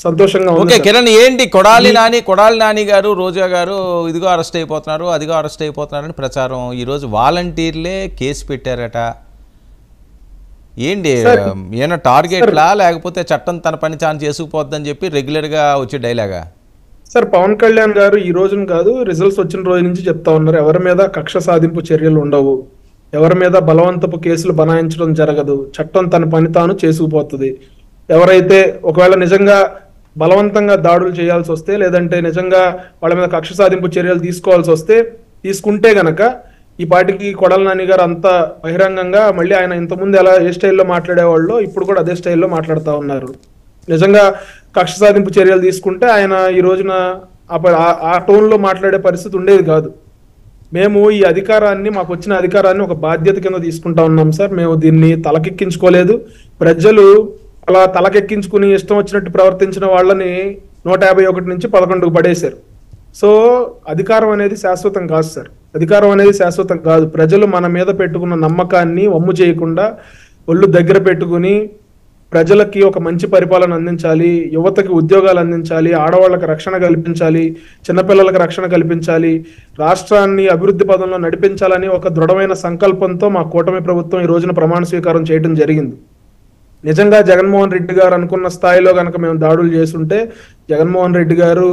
సంతోషంగా ఉంది. ఓకే కిరణ్, ఏంటి కొడాలి నాని గారు, రోజా గారు ఇదిగో అరెస్ట్ అయిపోతున్నారు, అదిగో అరెస్ట్ అయిపోతున్నారని ప్రచారం. ఈరోజు వాలంటీర్లే కేసు పెట్టారట. ఏంటి ఏమైనా టార్గెట్లా, లేకపోతే చట్టం తన పని తాను చేసుకుపోద్దని చెప్పి రెగ్యులర్గా వచ్చే డైలాగా? సార్, పవన్ కళ్యాణ్ గారు ఈ రోజున కాదు, రిజల్ట్స్ వచ్చిన రోజు నుంచి చెప్తా ఉన్నారు, ఎవరి మీద కక్ష సాధింపు చర్యలు ఉండవు, ఎవరి మీద బలవంతపు కేసులు బనాయించడం జరగదు, చట్టం తన పని తాను చేసుకుపోతుంది. ఎవరైతే ఒకవేళ నిజంగా బలవంతంగా దాడులు చేయాల్సి వస్తే, లేదంటే నిజంగా వాళ్ళ మీద కక్ష సాధింపు చర్యలు తీసుకోవాల్సి వస్తే, తీసుకుంటే గనక ఈ పాటికి కొడాలి నాని గారు అంత బహిరంగంగా మళ్ళీ ఆయన ఇంతకుముందు ఎలా ఏ స్టైల్లో మాట్లాడేవాళ్ళు ఇప్పుడు కూడా అదే స్టైల్లో మాట్లాడుతూ ఉన్నారు. నిజంగా కక్ష సాధింపు చర్యలు తీసుకుంటే ఆయన ఈ రోజున ఆ టోన్లో మాట్లాడే పరిస్థితి ఉండేది కాదు. మేము ఈ అధికారాన్ని, మాకు వచ్చిన అధికారాన్ని ఒక బాధ్యత కింద తీసుకుంటా ఉన్నాం సార్. మేము దీన్ని తలకెక్కించుకోలేదు. ప్రజలు అలా తలకెక్కించుకుని ఇష్టం వచ్చినట్టు ప్రవర్తించిన వాళ్ళని 151 నుంచి 11కు పడేశారు. సో అధికారం అనేది శాశ్వతం కాదు సార్, అధికారం అనేది శాశ్వతం కాదు. ప్రజలు మన మీద పెట్టుకున్న నమ్మకాన్ని వమ్ము చేయకుండా ఒళ్ళు దగ్గర పెట్టుకుని ప్రజలకి ఒక మంచి పరిపాలన అందించాలి, యువతకి ఉద్యోగాలు అందించాలి, ఆడవాళ్ళకి రక్షణ కల్పించాలి, చిన్నపిల్లలకు రక్షణ కల్పించాలి, రాష్ట్రాన్ని అభివృద్ధి పదంలో నడిపించాలని ఒక దృఢమైన సంకల్పంతో మా కూటమి ప్రభుత్వం ఈ రోజున ప్రమాణ స్వీకారం చేయడం జరిగింది. నిజంగా జగన్మోహన్ రెడ్డి గారు అనుకున్న స్థాయిలో కనుక మేము దాడులు చేస్తుంటే జగన్మోహన్ రెడ్డి గారు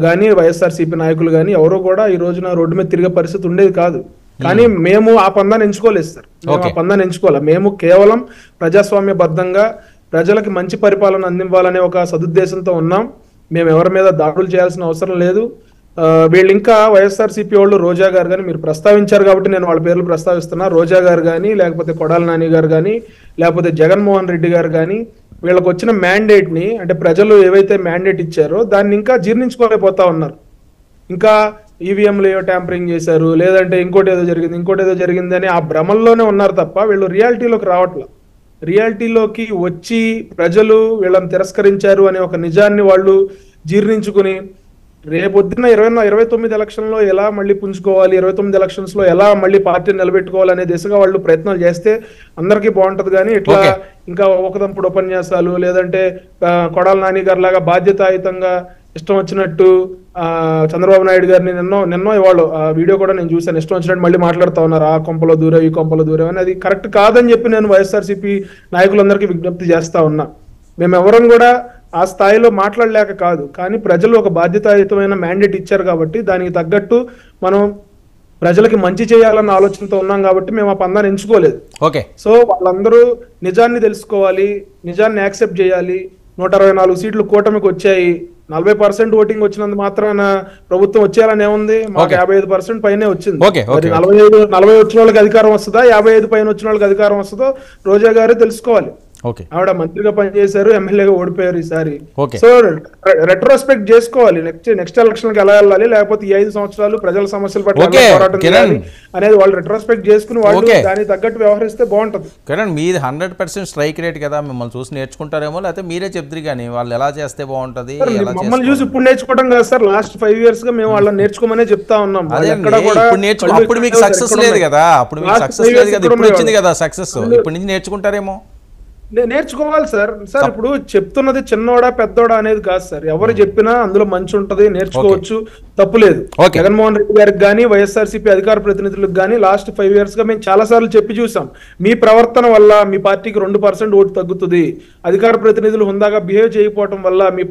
కానీ వైఎస్ఆర్సీపీ నాయకులు కానీ ఎవరో కూడా ఈ రోజున రోడ్డు మీద తిరిగే పరిస్థితి ఉండేది కాదు. కానీ మేము ఆ పందాన్ని ఎంచుకోలేదు సార్, మేము ఆ పందాన్ని ఎంచుకోవాలి. మేము కేవలం ప్రజాస్వామ్యబద్ధంగా ప్రజలకి మంచి పరిపాలన అందివ్వాలనే ఒక సదుద్దేశంతో ఉన్నాం. మేము ఎవరి మీద దాడులు చేయాల్సిన అవసరం లేదు. వీళ్ళు ఇంకా వైఎస్ఆర్సీపీ వాళ్ళు, రోజా గారు కానీ, మీరు ప్రస్తావించారు కాబట్టి నేను వాళ్ళ పేర్లు ప్రస్తావిస్తున్నా, రోజా గారు కానీ, లేకపోతే కొడాలి నాని గారు కానీ, లేకపోతే జగన్మోహన్ రెడ్డి గారు కానీ, వీళ్ళకి వచ్చిన మ్యాండేట్ ని, అంటే ప్రజలు ఏవైతే మ్యాండేట్ ఇచ్చారో దాన్ని ఇంకా జీర్ణించుకోలేకపోతా ఉన్నారు. ఇంకా ఈవీఎంలు ఏవో ట్యాంపరింగ్ చేశారు, లేదంటే ఇంకోటి ఏదో జరిగింది అని ఆ భ్రమల్లోనే ఉన్నారు తప్ప వీళ్ళు రియాలిటీలోకి రావట్లా. రియాలిటీలోకి వచ్చి ప్రజలు వీళ్ళని తిరస్కరించారు అనే ఒక నిజాన్ని వాళ్ళు జీర్ణించుకుని రేపొద్దున 29 ఎలక్షన్లో ఎలా మళ్ళీ పుంజుకోవాలి, 29 ఎలక్షన్స్ లో ఎలా మళ్ళీ పార్టీని నిలబెట్టుకోవాలనే దిశగా వాళ్ళు ప్రయత్నాలు చేస్తే అందరికీ బాగుంటది. కానీ ఇట్లా ఇంకా ఒకదంపుడు ఉపన్యాసాలు, లేదంటే కొడాలి నాని గారి లాగా బాధ్యతాయుతంగా ఇష్టం వచ్చినట్టు చంద్రబాబు నాయుడు గారిని నిన్నో ఇవాళ వీడియో కూడా నేను చూసాను, ఇష్టం వచ్చినట్టు మళ్ళీ మాట్లాడుతూ ఉన్నారు, ఆ కొంపలో దూరం ఈ కొంపలో దూరం అని. అది కరెక్ట్ కాదని చెప్పి నేను వైఎస్ఆర్సీపీ నాయకులందరికీ విజ్ఞప్తి చేస్తా ఉన్నా. మేము ఎవరం కూడా ఆ స్థాయిలో మాట్లాడలేక కాదు, కానీ ప్రజలు ఒక బాధ్యతాయుతమైన మ్యాండేట్ ఇచ్చారు కాబట్టి దానికి తగ్గట్టు మనం ప్రజలకి మంచి చేయాలన్న ఆలోచనతో ఉన్నాం కాబట్టి మేము ఆ పందాన్ని ఎంచుకోలేదు. ఓకే, సో వాళ్ళందరూ నిజాన్ని తెలుసుకోవాలి, నిజాన్ని యాక్సెప్ట్ చేయాలి. 164 సీట్లు కూటమికి వచ్చాయి, 40% ఓటింగ్ వచ్చినందు మాత్రాన ప్రభుత్వం వచ్చేయాలని ఏముంది? మాకు 55% పైనే వచ్చింది. 40 వచ్చిన వాళ్ళకి అధికారం వస్తుందా, 55 పైన వచ్చిన వాళ్ళకి అధికారం వస్తుందో రోజా గారు తెలుసుకోవాలి. ఆవిడ మంత్రిగా పనిచేశారు, ఎమ్మెల్యేగా ఓడిపోయారు ఈసారి. సో రెట్రోస్పెక్ట్ చేసుకోవాలి, నెక్స్ట్ ఎలక్షన్ కి ఎలా వెళ్ళాలి, లేకపోతే ఈ 5 సంవత్సరాలు ప్రజల సమస్యల పట్ల పోరాటం చేయాలి అనేది వాళ్ళు రెట్రోస్పెక్ట్ చేసుకుని వాళ్ళు దానికి తగ్గట్టు వ్యవహరిస్తే బాగుంటది. కిరణ్, మీది 100% స్ట్రైక్ రేట్ కదా, మిమ్మల్ని చూసి నేర్చుకుంటారేమో, లేకపోతే మీరే చెప్తారు కానీ వాళ్ళు ఎలా చేస్తే బాగుంటది. మమ్మల్ని చూసి ఇప్పుడు నేర్చుకోవడం కాదు సార్, లాస్ట్ 5 years గా మేము వాళ్ళని నేర్చుకోమనే చెప్తా ఉన్నాం. అప్పుడు మీకు సక్సెస్ లేదు కదా, అప్పుడు మీకు సక్సెస్ లేదు కదా, ఇప్పుడు వచ్చింది కదా సక్సెస్, ఇప్పటి నుంచి నేర్చుకుంటారేమో. నేర్చుకోవాలి సార్. ఇప్పుడు చెప్తున్నది చిన్నోడా పెద్దోడా అనేది కాదు సార్, ఎవరు చెప్పినా అందులో మంచి ఉంటది, నేర్చుకోవచ్చు, తప్పులేదు. జగన్మోహన్ రెడ్డి గారికి కానీ, వైఎస్ఆర్సీపీ అధికార ప్రతినిధులకు కానీ లాస్ట్ 5 years గా మేము చాలా సార్లు చెప్పి చూసాం, మీ ప్రవర్తన వల్ల మీ పార్టీకి 2% ఓటు తగ్గుతుంది, అధికార ప్రతినిధులు హుందాగా బిహేవ్ చేయకపోవడం వల్ల మీ